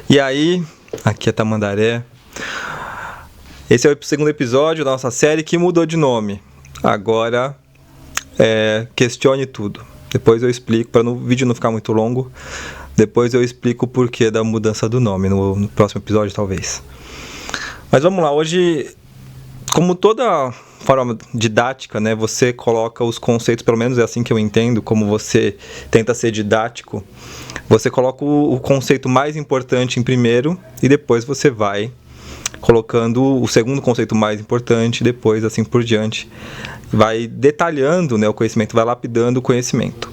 E aí, aqui é Tamandaré. Esse é o segundo episódio da nossa série que mudou de nome. Agora Questione Tudo. Depois eu explico, para o vídeo não ficar muito longo, depois eu explico o porquê da mudança do nome, no próximo episódio talvez. Mas vamos lá, hoje, como toda forma didática, né, você coloca os conceitos, pelo menos é assim que eu entendo, como você tenta ser didático, você coloca o conceito mais importante em primeiro e depois você vai colocando o segundo conceito mais importante, depois assim por diante, vai detalhando, né, o conhecimento, vai lapidando o conhecimento.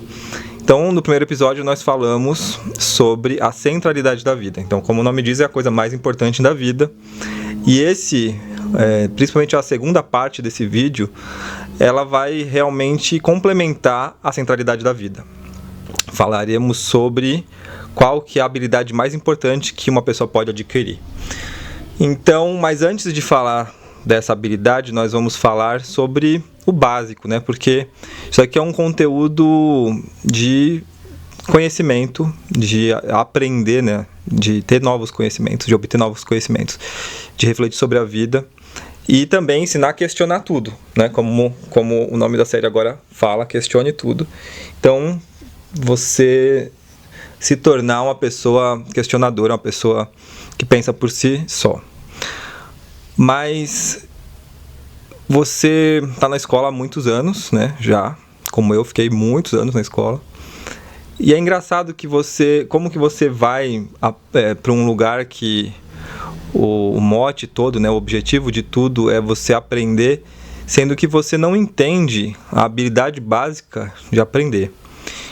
Então, no primeiro episódio nós falamos sobre a centralidade da vida. Então, como o nome diz, é a coisa mais importante da vida. E principalmente a segunda parte desse vídeo, ela vai realmente complementar a centralidade da vida. Falaremos sobre qual que é a habilidade mais importante que uma pessoa pode adquirir. Então, mas antes de falar dessa habilidade, nós vamos falar sobre o básico, né? Porque isso aqui é um conteúdo de conhecimento, de aprender, né? De ter novos conhecimentos, de obter novos conhecimentos, de refletir sobre a vida e também ensinar a questionar tudo, né? Como o nome da série agora fala, questione tudo. Então, você se tornar uma pessoa questionadora, uma pessoa que pensa por si só. Mas você está na escola há muitos anos, né? Já, como eu, fiquei muitos anos na escola. E é engraçado que como que você vai para um lugar que o mote todo, né? O objetivo de tudo é você aprender, sendo que você não entende a habilidade básica de aprender.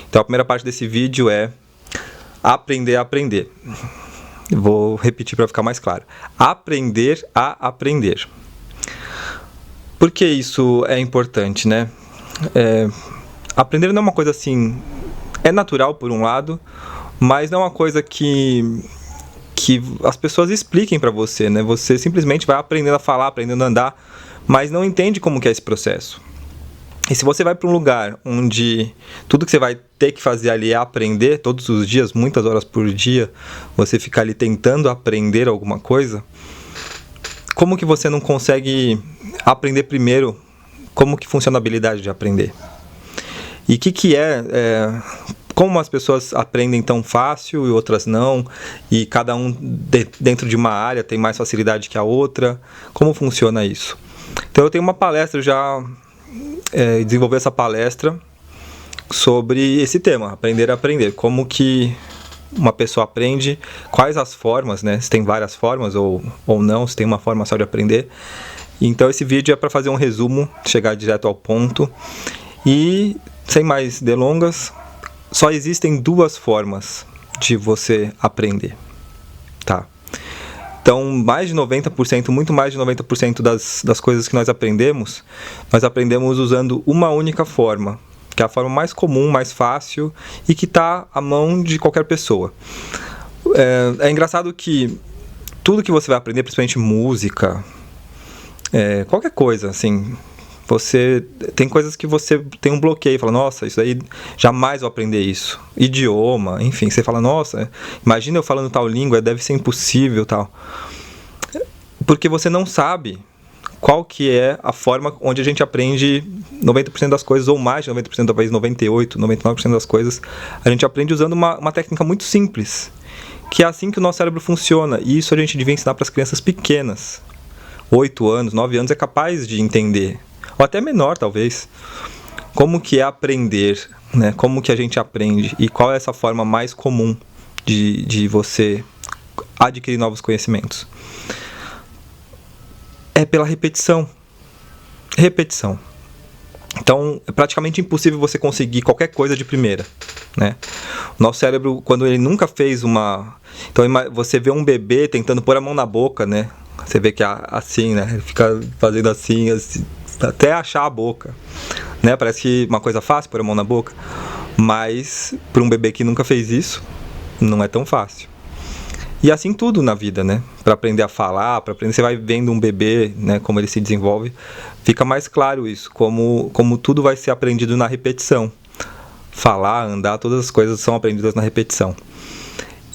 Então a primeira parte desse vídeo é aprender a aprender. Vou repetir para ficar mais claro. Aprender a aprender. Por que isso é importante, né? Aprender não é uma coisa assim... É natural, por um lado, mas não é uma coisa que as pessoas expliquem para você, né? Você simplesmente vai aprendendo a falar, aprendendo a andar, mas não entende como que é esse processo. E se você vai para um lugar onde tudo que você vai ter que fazer ali é aprender, todos os dias, muitas horas por dia, você fica ali tentando aprender alguma coisa, como que você não consegue aprender primeiro como que funciona a habilidade de aprender? E o que como as pessoas aprendem tão fácil e outras não, e cada um dentro de uma área tem mais facilidade que a outra, como funciona isso? Então eu tenho uma palestra já... desenvolver essa palestra sobre esse tema, aprender a aprender, como que uma pessoa aprende, quais as formas, né? Se tem várias formas ou não, se tem uma forma só de aprender. Então esse vídeo é para fazer um resumo, chegar direto ao ponto e sem mais delongas, só existem duas formas de você aprender, tá? Então, mais de 90%, muito mais de 90% das coisas que nós aprendemos usando uma única forma, que é a forma mais comum, mais fácil e que está à mão de qualquer pessoa. É engraçado que tudo que você vai aprender, principalmente música, qualquer coisa, assim, você tem coisas que você tem um bloqueio, fala, nossa, isso aí, jamais vou aprender isso. Idioma, enfim, você fala, nossa, imagina eu falando tal língua, deve ser impossível, tal. Porque você não sabe qual que é a forma onde a gente aprende 90% das coisas, ou mais de 90%, talvez 98%, 99% das coisas, a gente aprende usando uma técnica muito simples, que é assim que o nosso cérebro funciona, e isso a gente devia ensinar para as crianças pequenas. 8 anos, 9 anos é capaz de entender, ou até menor talvez, como que é aprender, né? Como que a gente aprende e qual é essa forma mais comum de você adquirir novos conhecimentos. É pela repetição. Repetição. Então, é praticamente impossível você conseguir qualquer coisa de primeira, né? O nosso cérebro, quando ele nunca fez uma... Então, você vê um bebê tentando pôr a mão na boca, né? Você vê que é assim, né? Ele fica fazendo assim, até achar a boca, né? Parece que uma coisa fácil, pôr a mão na boca, mas para um bebê que nunca fez isso, não é tão fácil. E assim tudo na vida, né? Para aprender a falar, para aprender, você vai vendo um bebê, né? Como ele se desenvolve, fica mais claro isso, como tudo vai ser aprendido na repetição. Falar, andar, todas as coisas são aprendidas na repetição.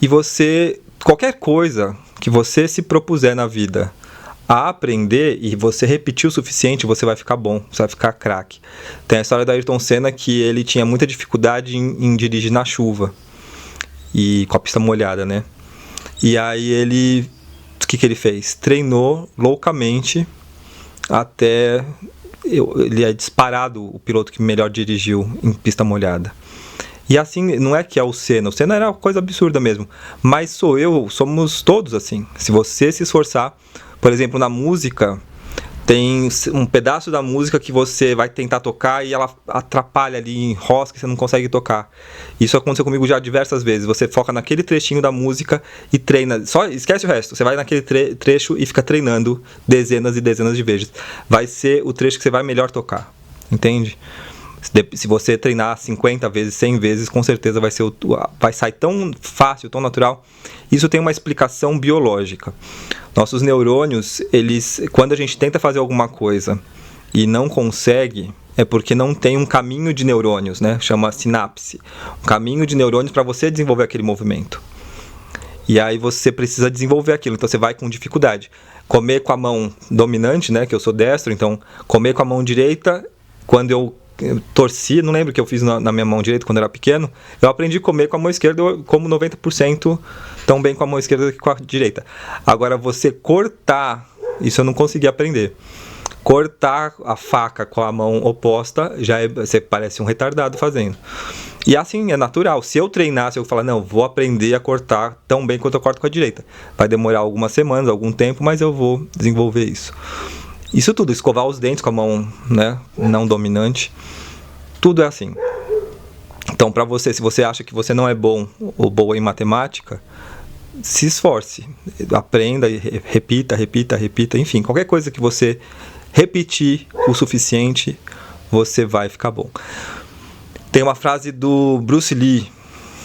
E você qualquer coisa que você se propuser na vida a aprender e você repetir o suficiente, você vai ficar bom, você vai ficar craque. Tem a história da Ayrton Senna que ele tinha muita dificuldade em dirigir na chuva e com a pista molhada, né? E aí o que ele fez? Treinou loucamente até ele é disparado o piloto que melhor dirigiu em pista molhada. E assim, não é que é o Senna era uma coisa absurda mesmo, mas somos todos assim. Se você se esforçar, por exemplo, na música, tem um pedaço da música que você vai tentar tocar e ela atrapalha ali, enrosca e você não consegue tocar. Isso aconteceu comigo já diversas vezes. Você foca naquele trechinho da música e treina, só esquece o resto. Você vai naquele trecho e fica treinando dezenas e dezenas de vezes. Vai ser o trecho que você vai melhor tocar, entende? Se você treinar 50 vezes, 100 vezes, com certeza vai sair tão fácil, tão natural. Isso tem uma explicação biológica. Nossos neurônios, quando a gente tenta fazer alguma coisa e não consegue, é porque não tem um caminho de neurônios, né? Chama sinapse. Um caminho de neurônios para você desenvolver aquele movimento. E aí você precisa desenvolver aquilo, então você vai com dificuldade. Comer com a mão dominante, né? Que eu sou destro, então comer com a mão direita, quando eu torci, não lembro o que eu fiz na minha mão direita quando eu era pequeno, eu aprendi a comer com a mão esquerda, eu como 90% tão bem com a mão esquerda que com a direita. Agora você cortar, isso eu não consegui aprender. Cortar a faca com a mão oposta, você parece um retardado fazendo. E assim, é natural. Se eu treinar, se eu falar, não, vou aprender a cortar tão bem quanto eu corto com a direita. Vai demorar algumas semanas, algum tempo, mas eu vou desenvolver isso. Isso tudo, escovar os dentes com a mão, né, não dominante, tudo é assim. Então, para você, se você acha que você não é bom ou boa em matemática, se esforce, aprenda, repita, enfim, qualquer coisa que você repetir o suficiente, você vai ficar bom. Tem uma frase do Bruce Lee,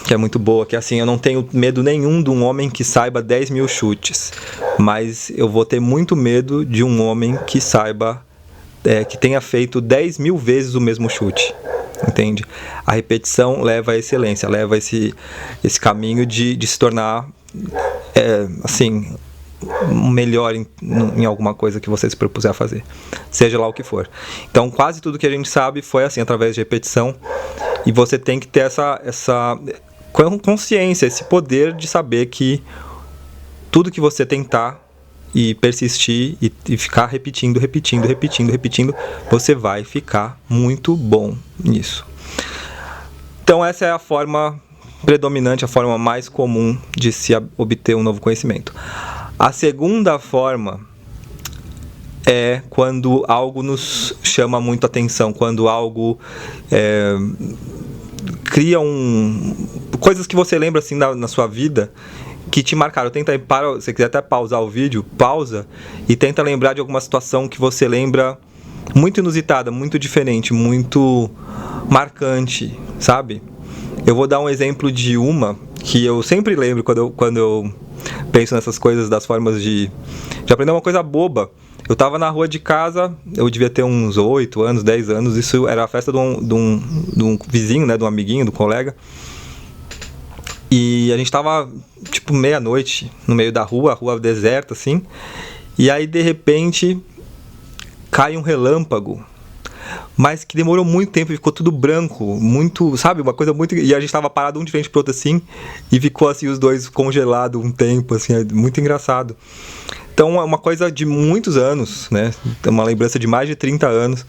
que é muito boa, que é assim: eu não tenho medo nenhum de um homem que saiba 10 mil chutes, mas eu vou ter muito medo de um homem que saiba, que tenha feito 10 mil vezes o mesmo chute, entende? A repetição leva à excelência, leva esse caminho de se tornar, assim, melhor em alguma coisa que você se propuser a fazer, seja lá o que for. Então quase tudo que a gente sabe foi assim, através de repetição, e você tem que ter essa consciência, esse poder de saber que tudo que você tentar e persistir e ficar repetindo, você vai ficar muito bom nisso. Então essa é a forma predominante, a forma mais comum de se obter um novo conhecimento. A segunda forma é quando algo nos chama muito atenção, quando algo cria coisas que você lembra assim na sua vida que te marcaram. Tenta, se você quiser até pausar o vídeo, pausa e tenta lembrar de alguma situação que você lembra muito inusitada, muito diferente, muito marcante, sabe? Eu vou dar um exemplo de uma que eu sempre lembro quando eu penso nessas coisas, das formas de aprender uma coisa boba. Eu tava na rua de casa, eu devia ter uns 8 anos, 10 anos, isso era a festa de um vizinho, né, de um amiguinho, do colega. E a gente tava, tipo, meia-noite, no meio da rua, a rua deserta, assim. E aí, de repente, cai um relâmpago, mas que demorou muito tempo e ficou tudo branco, muito, sabe, uma coisa muito... E a gente tava parado um de frente pro outro, assim, e ficou, assim, os dois congelados um tempo, assim, muito engraçado. Então, é uma coisa de muitos anos, né, uma lembrança de mais de 30 anos,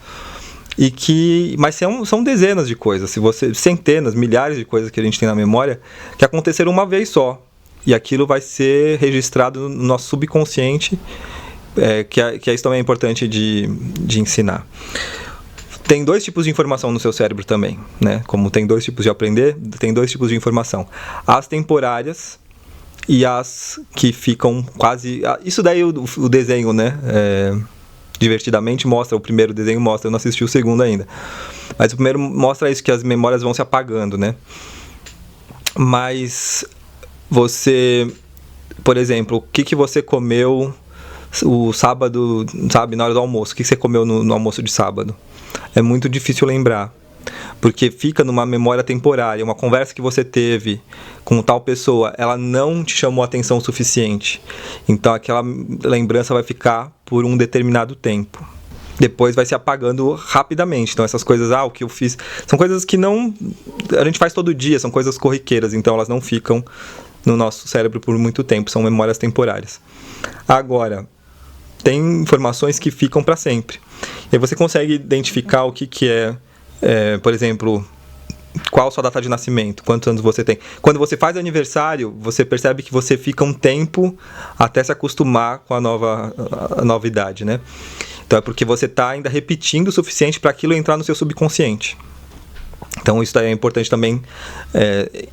mas são dezenas de coisas, centenas, milhares de coisas que a gente tem na memória, que aconteceram uma vez só, e aquilo vai ser registrado no nosso subconsciente, que isso também é importante de ensinar. Tem 2 tipos de informação no seu cérebro também, né? Como tem 2 tipos de aprender, tem 2 tipos de informação. As temporárias e as que ficam quase... Isso daí o desenho, né? Divertidamente mostra, o primeiro desenho mostra, eu não assisti o segundo ainda. Mas o primeiro mostra isso, que as memórias vão se apagando, né? Mas você, por exemplo, o que você comeu o sábado, sabe, na hora do almoço? O que você comeu no almoço de sábado? É muito difícil lembrar, porque fica numa memória temporária. Uma conversa que você teve com tal pessoa, ela não te chamou a atenção o suficiente. Então aquela lembrança vai ficar por um determinado tempo. Depois vai se apagando rapidamente. Então essas coisas, o que eu fiz, são coisas que não a gente faz todo dia, são coisas corriqueiras, então elas não ficam no nosso cérebro por muito tempo, são memórias temporárias. Agora, tem informações que ficam para sempre. E aí você consegue identificar o que é, por exemplo, qual a sua data de nascimento, quantos anos você tem. Quando você faz aniversário, você percebe que você fica um tempo até se acostumar com a nova idade, né? Então é porque você está ainda repetindo o suficiente para aquilo entrar no seu subconsciente. Então isso é importante também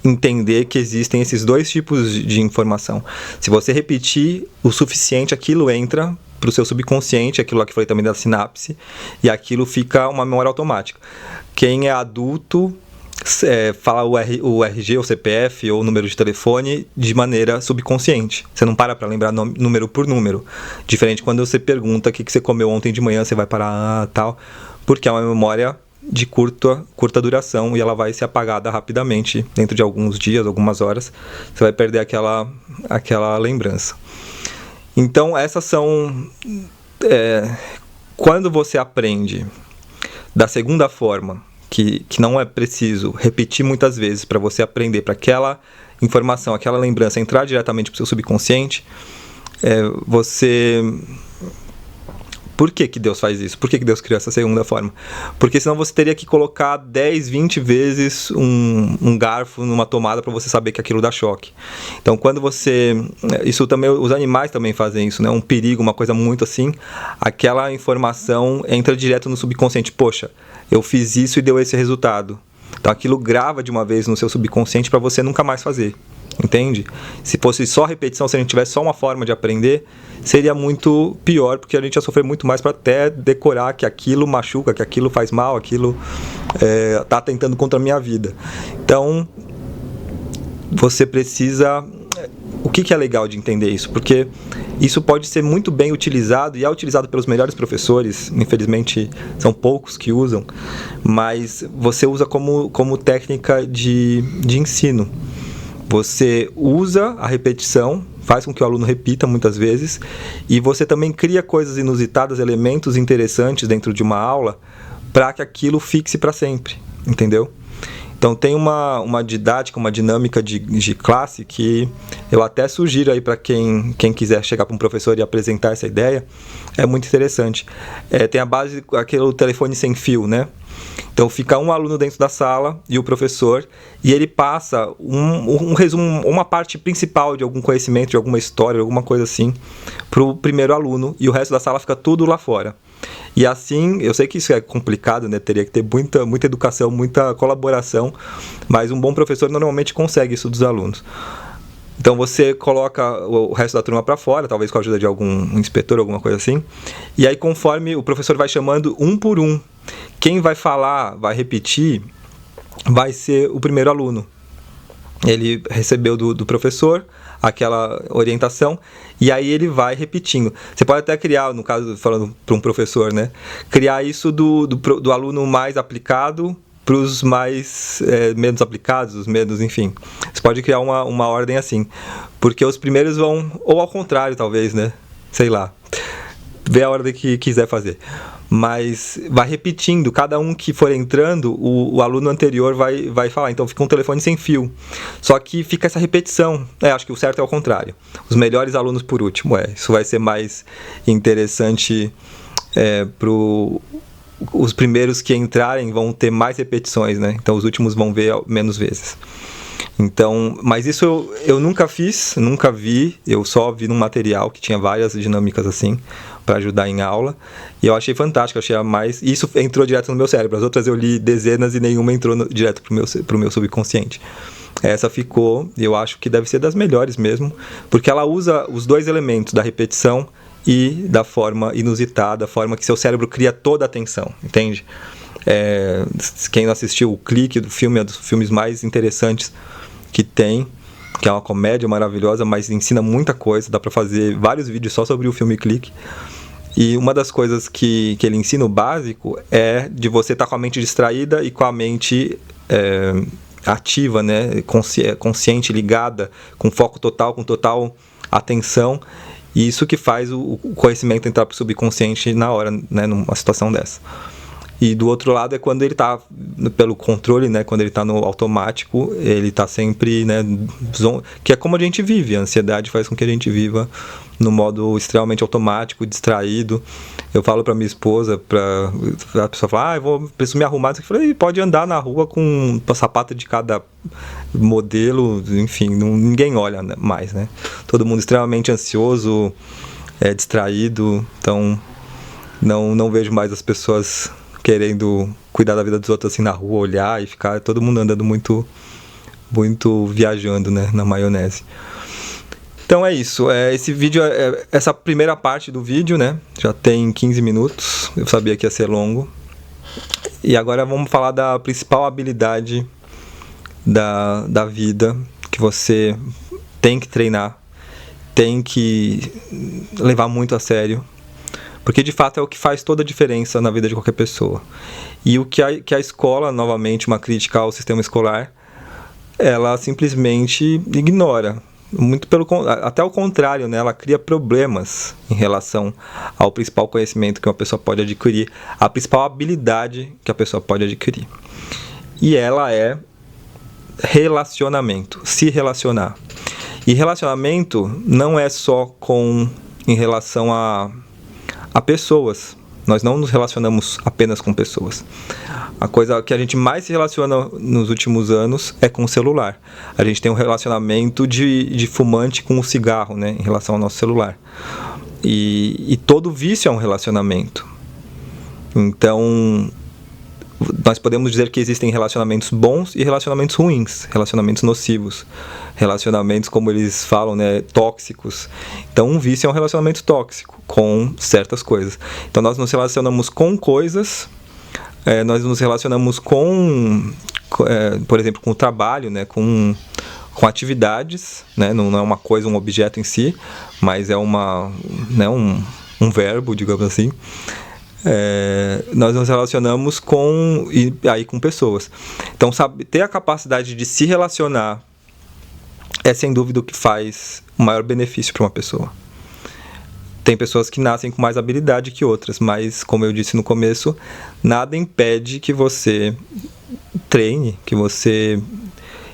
entender que existem esses dois tipos de informação. Se você repetir o suficiente, aquilo entra para o seu subconsciente, aquilo lá que eu falei também da sinapse, e aquilo fica uma memória automática. Quem é adulto fala o RG, o CPF ou o número de telefone de maneira subconsciente. Você não para lembrar número por número. Diferente quando você pergunta o que você comeu ontem de manhã, você vai parar tal, porque é uma memória de curta duração e ela vai ser apagada rapidamente, dentro de alguns dias, algumas horas, você vai perder aquela lembrança. Então essas são... quando você aprende da segunda forma, que não é preciso repetir muitas vezes para você aprender, para aquela informação, aquela lembrança entrar diretamente para o seu subconsciente, você... Por que Deus faz isso? Por que Deus criou essa segunda forma? Porque senão você teria que colocar 10, 20 vezes um garfo numa tomada para você saber que aquilo dá choque. Então quando você... Isso também, os animais também fazem isso, né? Um perigo, uma coisa muito assim, aquela informação entra direto no subconsciente. Poxa, eu fiz isso e deu esse resultado. Então aquilo grava de uma vez no seu subconsciente para você nunca mais fazer. Entende? Se fosse só repetição, se a gente tivesse só uma forma de aprender, seria muito pior, porque a gente ia sofrer muito mais para até decorar que aquilo machuca, que aquilo faz mal, aquilo está atentando contra a minha vida. Então, você precisa... O que é legal de entender isso? Porque isso pode ser muito bem utilizado, e é utilizado pelos melhores professores, infelizmente são poucos que usam, mas você usa como técnica de ensino. Você usa a repetição, faz com que o aluno repita muitas vezes, e você também cria coisas inusitadas, elementos interessantes dentro de uma aula, para que aquilo fixe para sempre, entendeu? Então tem uma didática, uma dinâmica de classe que eu até sugiro aí para quem quiser chegar para um professor e apresentar essa ideia, é muito interessante. Tem a base, aquele telefone sem fio, né? Então fica um aluno dentro da sala e o professor, e ele passa um resumo, uma parte principal de algum conhecimento, de alguma história, alguma coisa assim, para o primeiro aluno, e o resto da sala fica tudo lá fora. E assim, eu sei que isso é complicado, né? Teria que ter muita educação, muita colaboração, mas um bom professor normalmente consegue isso dos alunos. Então você coloca o resto da turma para fora, talvez com a ajuda de algum inspetor, alguma coisa assim, e aí conforme o professor vai chamando um por um, quem vai falar, vai repetir, vai ser o primeiro aluno. Ele recebeu do professor aquela orientação, e aí ele vai repetindo. Você pode até criar, no caso, falando para um professor, né? Criar isso do aluno mais aplicado para os mais menos aplicados, os menos, enfim. Você pode criar uma ordem assim, porque os primeiros vão, ou ao contrário, talvez, né? Sei lá. Vê a ordem que quiser fazer. Mas vai repetindo, cada um que for entrando, o aluno anterior vai falar. Então fica um telefone sem fio. Só que fica essa repetição. Acho que o certo é o contrário. Os melhores alunos por último. Isso vai ser mais interessante para os primeiros que entrarem vão ter mais repetições, né? Então os últimos vão ver menos vezes. Então, mas isso eu nunca fiz, nunca vi, eu só vi num material que tinha várias dinâmicas assim, para ajudar em aula, e eu achei fantástico, achei a mais, isso entrou direto no meu cérebro, as outras eu li dezenas e nenhuma entrou direto pro meu subconsciente. Essa ficou, eu acho que deve ser das melhores mesmo, porque ela usa os dois elementos da repetição e da forma inusitada, a forma que seu cérebro cria toda a atenção, entende? Quem não assistiu o Clique do filme, é dos filmes mais interessantes que tem, que é uma comédia maravilhosa, mas ensina muita coisa, dá pra fazer vários vídeos só sobre o filme Clique. E uma das coisas que ele ensina, o básico, é de você estar com a mente distraída e com a mente ativa, né? Consciente, ligada, com foco total, com total atenção. E isso que faz o conhecimento entrar para o subconsciente na hora, né? Numa situação dessa. E do outro lado é quando ele está pelo controle, né? Quando ele está no automático, ele está sempre, né? Que é como a gente vive. A ansiedade faz com que a gente viva no modo extremamente automático, distraído. Eu falo para minha esposa, a pessoa fala, preciso me arrumar. Eu falei, pode andar na rua com um sapato de cada modelo, enfim, ninguém olha mais, né? Todo mundo extremamente ansioso, distraído. Então, não vejo mais as pessoas querendo cuidar da vida dos outros assim na rua, olhar e ficar todo mundo andando muito viajando, né, na maionese. Então é isso, esse vídeo, essa primeira parte do vídeo, né, já tem 15 minutos, eu sabia que ia ser longo. E agora vamos falar da principal habilidade da vida que você tem que treinar, tem que levar muito a sério. Porque de fato é o que faz toda a diferença na vida de qualquer pessoa. E o que a escola, novamente, uma crítica ao sistema escolar, ela simplesmente ignora. Até o contrário, né? Ela cria problemas em relação ao principal conhecimento que uma pessoa pode adquirir, a principal habilidade que a pessoa pode adquirir. E ela é relacionamento, se relacionar. E relacionamento não é só em relação a pessoas. Nós não nos relacionamos apenas com pessoas. A coisa que a gente mais se relaciona nos últimos anos é com o celular. A gente tem um relacionamento de fumante com o cigarro, né, em relação ao nosso celular. E todo vício é um relacionamento. Então, nós podemos dizer que existem relacionamentos bons e relacionamentos ruins, relacionamentos nocivos, relacionamentos, como eles falam, né, tóxicos. Então, um vício é um relacionamento tóxico com certas coisas. Então, nós nos relacionamos com coisas, nós nos relacionamos por exemplo, com o trabalho, né, com atividades, né, não é uma coisa, um objeto em si, mas é um verbo, digamos assim. Nós nos relacionamos com pessoas. Então, ter a capacidade de se relacionar é sem dúvida o que faz o maior benefício para uma pessoa. Tem pessoas que nascem com mais habilidade que outras, mas, como eu disse no começo, nada impede que você treine, que você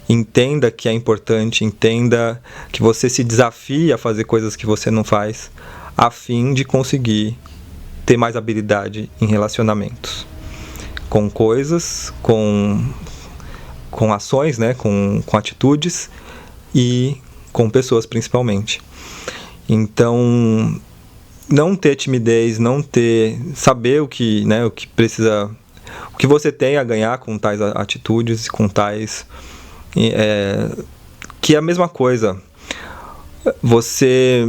entenda que é importante, entenda que você se desafie a fazer coisas que você não faz, a fim de conseguir ter mais habilidade em relacionamentos. Com coisas, com ações, né? com atitudes e com pessoas principalmente. Então, não ter timidez, saber o que precisa, o que você tem a ganhar com tais atitudes, com tais... que é a mesma coisa. Você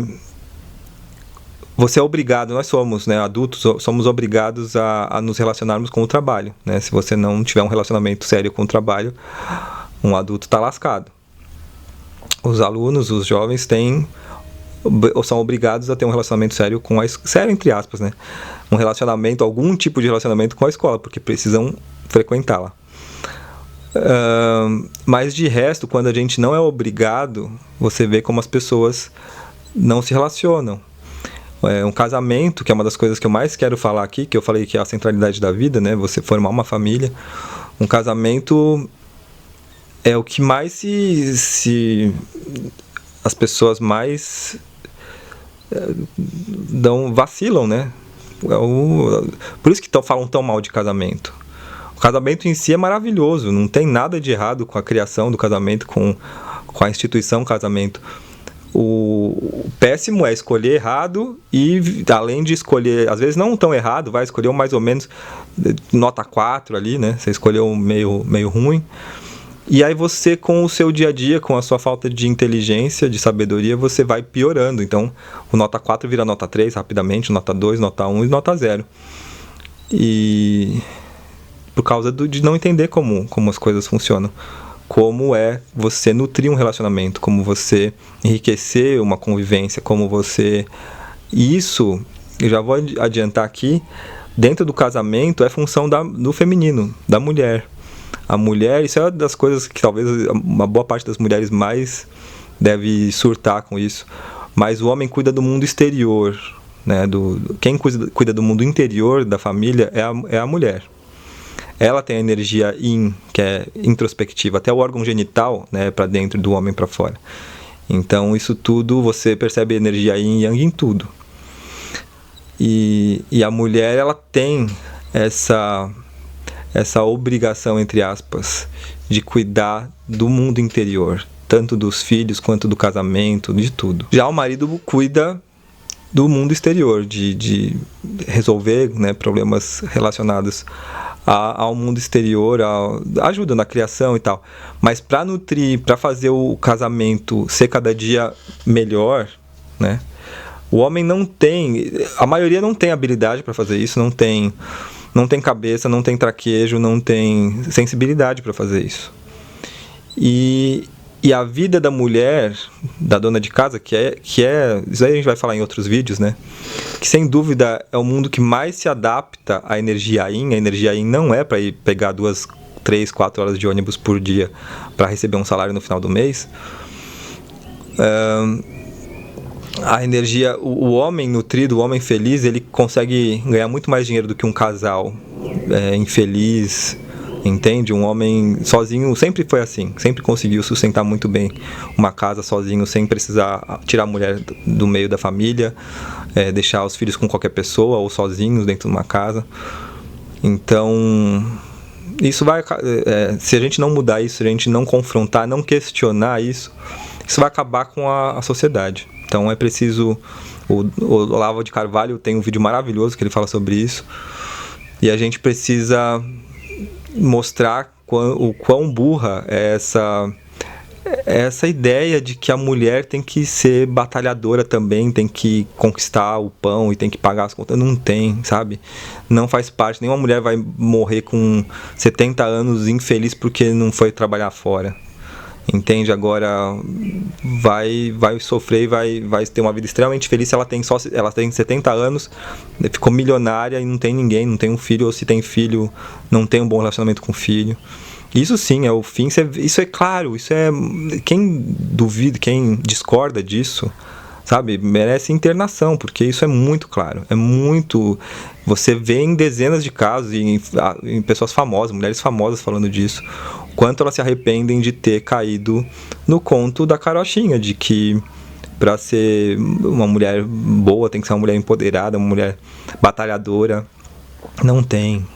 é obrigado, nós somos, né, adultos, somos obrigados a nos relacionarmos com o trabalho, né? Se você não tiver um relacionamento sério com o trabalho, um adulto está lascado. Os alunos, os jovens são obrigados a ter um relacionamento sério sério entre aspas, né? Um relacionamento, algum tipo de relacionamento com a escola, porque precisam frequentá-la. Mas de resto, quando a gente não é obrigado, você vê como as pessoas não se relacionam. Um casamento, que é uma das coisas que eu mais quero falar aqui, que eu falei que é a centralidade da vida, né? Você formar uma família. Um casamento é o que mais as pessoas mais vacilam, né? Por isso que falam tão mal de casamento. O casamento em si é maravilhoso, não tem nada de errado com a criação do casamento, com a instituição casamento. O péssimo é escolher errado e, além de escolher, às vezes não tão errado, vai escolher mais ou menos nota 4 ali, né? Você escolheu meio ruim. E aí você, com o seu dia a dia, com a sua falta de inteligência, de sabedoria, você vai piorando. Então, o nota 4 vira nota 3 rapidamente, nota 2, nota 1 e nota 0. E por causa de não entender como as coisas funcionam. Como é você nutrir um relacionamento, como você enriquecer uma convivência, como você... Isso eu já vou adiantar aqui, dentro do casamento é função do feminino, da mulher. A mulher, isso é uma das coisas que talvez uma boa parte das mulheres mais deve surtar com isso, mas o homem cuida do mundo exterior, né? Quem cuida do mundo interior da família é a mulher. Ela tem a energia yin, que é introspectiva, até o órgão genital, né, para dentro, do homem para fora. Então isso tudo, você percebe energia yin e yang em tudo. E a mulher, ela tem essa obrigação, entre aspas, de cuidar do mundo interior, tanto dos filhos quanto do casamento, de tudo. Já o marido cuida do mundo exterior, de resolver, né, problemas relacionados ao mundo exterior, ajuda na criação e tal. Mas para nutrir, para fazer o casamento ser cada dia melhor, né, o homem não tem, a maioria não tem habilidade para fazer isso, não tem cabeça, não tem traquejo, não tem sensibilidade para fazer isso. E a vida da mulher, da dona de casa, que é isso aí a gente vai falar em outros vídeos, né? Que sem dúvida é o mundo que mais se adapta à energia yin. A energia yin não é para ir pegar 2, 3, 4 horas de ônibus por dia para receber um salário no final do mês. A energia, o homem nutrido, o homem feliz, ele consegue ganhar muito mais dinheiro do que um casal infeliz, entende? Um homem sozinho sempre foi assim, sempre conseguiu sustentar muito bem uma casa sozinho, sem precisar tirar a mulher do meio da família, deixar os filhos com qualquer pessoa ou sozinhos dentro de uma casa. Então, isso vai, se a gente não mudar isso, se a gente não confrontar, não questionar isso vai acabar com a sociedade. Então é preciso, o Olavo de Carvalho tem um vídeo maravilhoso que ele fala sobre isso, e a gente precisa mostrar o quão burra é essa ideia de que a mulher tem que ser batalhadora também, tem que conquistar o pão e tem que pagar as contas. Não tem, sabe? Não faz parte. Nenhuma mulher vai morrer com 70 anos infeliz porque não foi trabalhar fora. Entende? Agora vai sofrer e vai ter uma vida extremamente feliz se ela tem 70 anos, ficou milionária e não tem ninguém, não tem um filho, ou se tem filho, não tem um bom relacionamento com o filho. Isso sim é o fim, isso é claro, isso é, quem duvida, quem discorda disso, sabe, merece internação, porque isso é muito claro, é muito, você vê em dezenas de casos, em pessoas famosas, mulheres famosas falando disso, quanto elas se arrependem de ter caído no conto da carochinha, de que para ser uma mulher boa tem que ser uma mulher empoderada, uma mulher batalhadora. Não tem.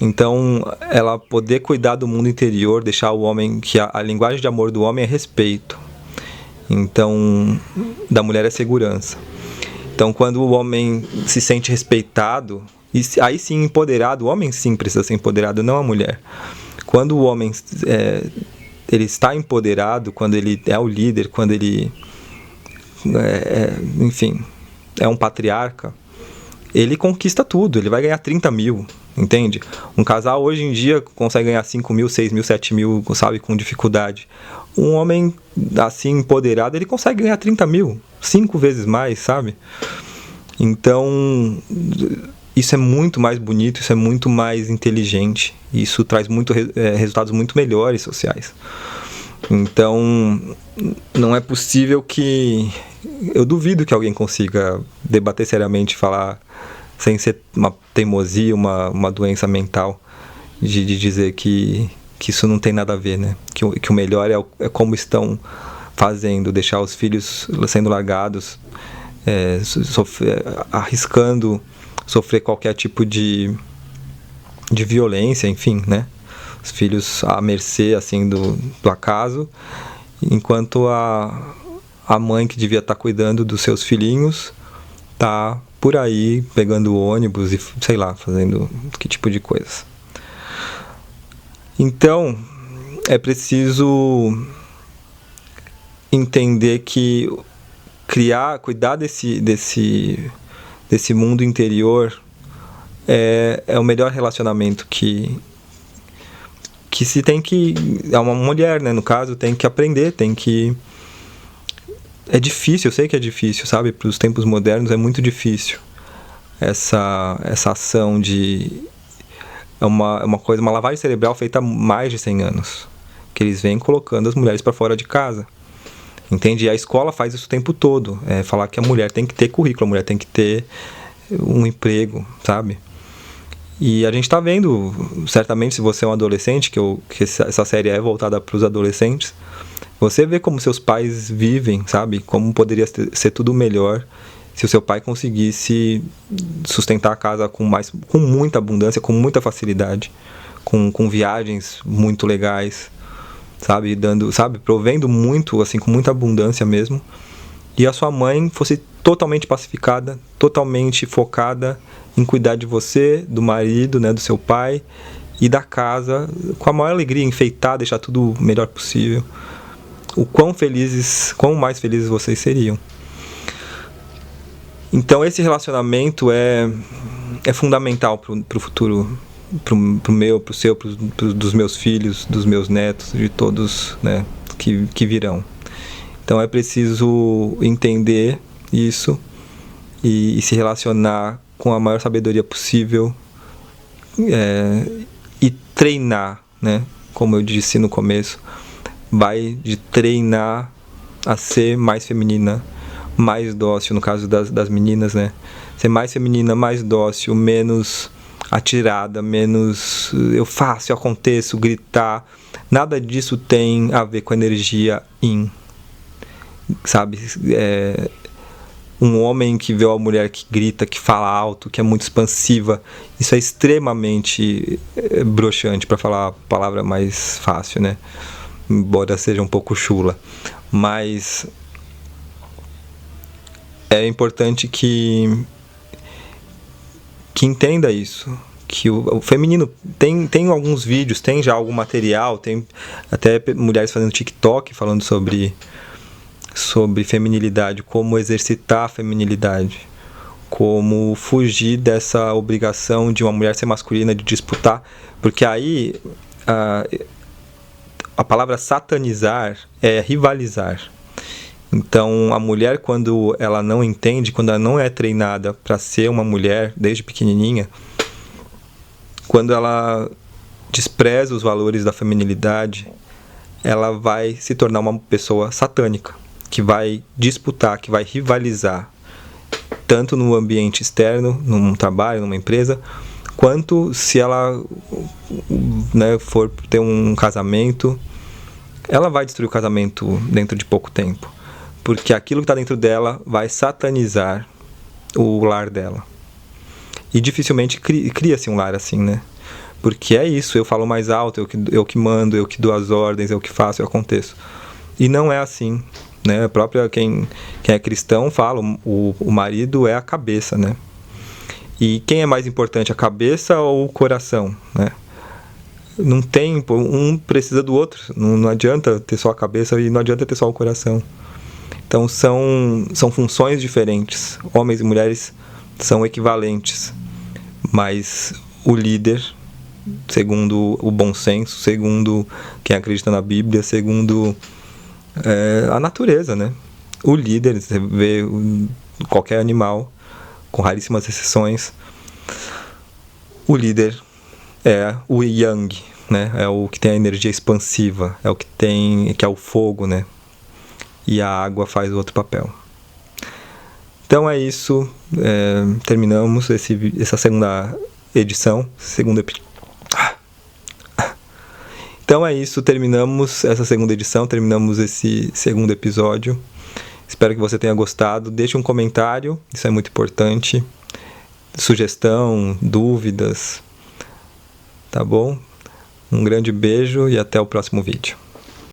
Então, ela poder cuidar do mundo interior, deixar o homem, que a linguagem de amor do homem é respeito. Então, da mulher é segurança. Então, quando o homem se sente respeitado, e aí sim empoderado, o homem sim precisa ser empoderado, não a mulher. Quando o homem ele está empoderado, quando ele é o líder, quando ele enfim, é um patriarca, ele conquista tudo, ele vai ganhar 30 mil, entende? Um casal hoje em dia consegue ganhar 5 mil, 6 mil, 7 mil, sabe, com dificuldade. Um homem assim empoderado, ele consegue ganhar 30 mil, 5 vezes mais, sabe? Então, isso é muito mais bonito, isso é muito mais inteligente, isso traz resultados muito melhores sociais. Então, não é possível que... Eu duvido que alguém consiga debater seriamente, falar sem ser uma teimosia, uma doença mental, de dizer que isso não tem nada a ver, né? Que o melhor é como estão fazendo, deixar os filhos sendo largados, arriscando sofrer qualquer tipo de violência, enfim, né? Os filhos à mercê, assim, do acaso, enquanto a mãe que devia estar cuidando dos seus filhinhos tá por aí pegando ônibus e, sei lá, fazendo que tipo de coisas. Então, é preciso entender que cuidar desse mundo interior é o melhor relacionamento que se tem que... É uma mulher, né, no caso, tem que aprender, tem que É difícil, eu sei que é difícil, sabe? Para os tempos modernos é muito difícil essa ação de... uma lavagem cerebral feita há mais de 100 anos. Que eles vêm colocando as mulheres para fora de casa. Entende? E a escola faz isso o tempo todo. Falar que a mulher tem que ter currículo, a mulher tem que ter um emprego, sabe? E a gente está vendo, certamente, se você é um adolescente, que essa série é voltada para os adolescentes, você vê como seus pais vivem, sabe? Como poderia ser tudo melhor se o seu pai conseguisse sustentar a casa com muita abundância, com muita facilidade, com viagens muito legais, sabe? Provendo muito, assim, com muita abundância mesmo. E a sua mãe fosse totalmente pacificada, totalmente focada em cuidar de você, do marido, né, do seu pai e da casa, com a maior alegria, enfeitar, deixar tudo o melhor possível. Quão mais felizes vocês seriam. Então esse relacionamento é fundamental pro futuro, pro meu, pro seu, dos meus filhos, dos meus netos, de todos, né, que virão. Então é preciso entender isso e se relacionar com a maior sabedoria possível, e treinar, né, como eu disse no começo, vai de treinar a ser mais feminina, mais dócil, no caso das meninas, né? Ser mais feminina, mais dócil, menos atirada, menos eu faço, eu aconteço, gritar. Nada disso tem a ver com energia yin, sabe? Um homem que vê uma mulher que grita, que fala alto, que é muito expansiva, isso é extremamente broxante, para falar a palavra mais fácil, né? Embora seja um pouco chula, mas é importante que entenda isso, que o feminino tem alguns vídeos, tem já algum material, tem até mulheres fazendo TikTok falando sobre feminilidade, como exercitar a feminilidade, como fugir dessa obrigação de uma mulher ser masculina, de disputar, porque aí a palavra satanizar é rivalizar. Então a mulher, quando ela não entende, quando ela não é treinada para ser uma mulher desde pequenininha, quando ela despreza os valores da feminilidade, ela vai se tornar uma pessoa satânica, que vai disputar, que vai rivalizar, tanto no ambiente externo, num trabalho, numa empresa, quanto se ela, né, for ter um casamento, ela vai destruir o casamento dentro de pouco tempo, porque aquilo que está dentro dela vai satanizar o lar dela. E dificilmente cria-se um lar assim, né? Porque é isso, eu falo mais alto, eu que mando, eu que dou as ordens, eu que faço, eu aconteço. E não é assim, né? A própria quem é cristão fala, o marido é a cabeça, né? E quem é mais importante, a cabeça ou o coração, né? Não tem, um precisa do outro, não adianta ter só a cabeça e não adianta ter só o coração. Então são funções diferentes, homens e mulheres são equivalentes, mas o líder, segundo o bom senso, segundo quem acredita na Bíblia, segundo a natureza, né? O líder, você vê qualquer animal, com raríssimas exceções, o líder é o yang, né? É o que tem a energia expansiva, é o que é o fogo, né? E a água faz o outro papel. Então é isso, terminamos essa segunda edição, Então é isso, terminamos essa segunda edição, terminamos esse segundo episódio. Espero que você tenha gostado. Deixe um comentário, isso é muito importante. Sugestão, dúvidas, tá bom? Um grande beijo e até o próximo vídeo.